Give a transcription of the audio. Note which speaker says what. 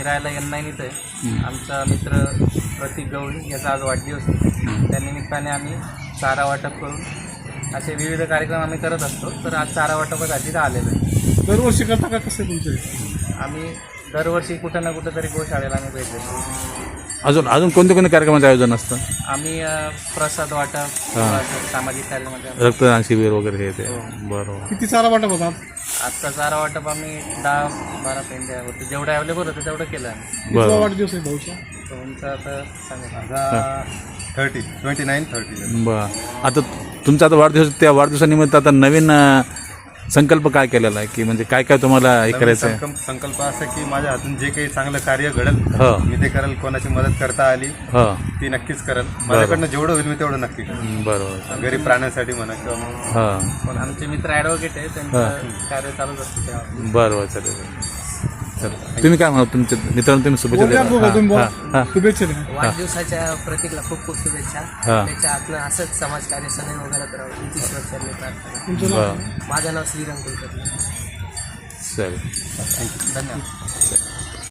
Speaker 1: राहायला N9 आहे. आमचा मित्र प्रतीक गवळी याचा आज वाढदिवस आहे. त्या निमित्ताने आम्ही चारा वाटप करून असे विविध कार्यक्रम आम्ही करत असतो. तर आज चारा वाटपासाठी आलेलो आहे.
Speaker 2: दरवर्षी करता का कसं तुमचे?
Speaker 1: आम्ही दरवर्षी कुठं ना कुठं तरी गोशाळेला आम्ही भेट देतो.
Speaker 3: अजून कोणत्या कोणत्या कार्यक्रमाचं आयोजन असतं?
Speaker 1: आम्ही प्रसाद वाटप किंवा असं सामाजिक कार्यामध्ये
Speaker 3: रक्तदान शिबिर वगैरे हे ते. बरोबर.
Speaker 2: किती चारा वाटप होतात?
Speaker 1: आत्ता चारा वाटप आम्ही 10-12 पेंड्या होते, जेवढं अवेलेबल होतं तेवढं केलं आम्ही.
Speaker 2: कितवा वाढदिवस आहे भाऊचा?
Speaker 1: तुमचं आता सांगा.
Speaker 4: 29-30.
Speaker 3: बरं. आता तुमचा आता वाढदिवस, त्या वाढदिवसानिमित्त आता नवीन संकल्प काय केलेला आहे, की म्हणजे काय काय तुम्हाला हे करायचं आहे?
Speaker 4: संकल्प असा की माझ्या हातून जे काही चांगलं कार्य घडेल
Speaker 3: हो
Speaker 4: मी ते करेल. कोणाची मदत करता आली
Speaker 3: हो
Speaker 4: ती नक्कीच करेल. माझ्याकडनं जेवढं होईल मी तेवढं नक्की करेल.
Speaker 3: बरोबर.
Speaker 4: गरीब प्राण्यांसाठी म्हणा किंवा मग
Speaker 3: हां
Speaker 1: पण आमचे मित्र ॲडव्होकेट आहे, त्यांचं कार्य चालूच असतं तेव्हा.
Speaker 3: बरं चालेल. तुम्ही काय म्हणा, तुमच्या मित्रांनो तुम्ही शुभेच्छा द्या.
Speaker 2: शुभेच्छा द्या.
Speaker 1: वाढदिवसाच्या प्रतीकला खूप खूप शुभेच्छा.
Speaker 3: हां.
Speaker 1: त्याच्या हातनं असंच समाजकार्य सदैव वगैरे करावं ही ईश्वरचरणी प्रार्थना.
Speaker 2: तुमचं नाव?
Speaker 3: बरं
Speaker 1: माझं नाव श्रीराम कुलकर्णी.
Speaker 3: चालेल.
Speaker 1: धन्यवाद.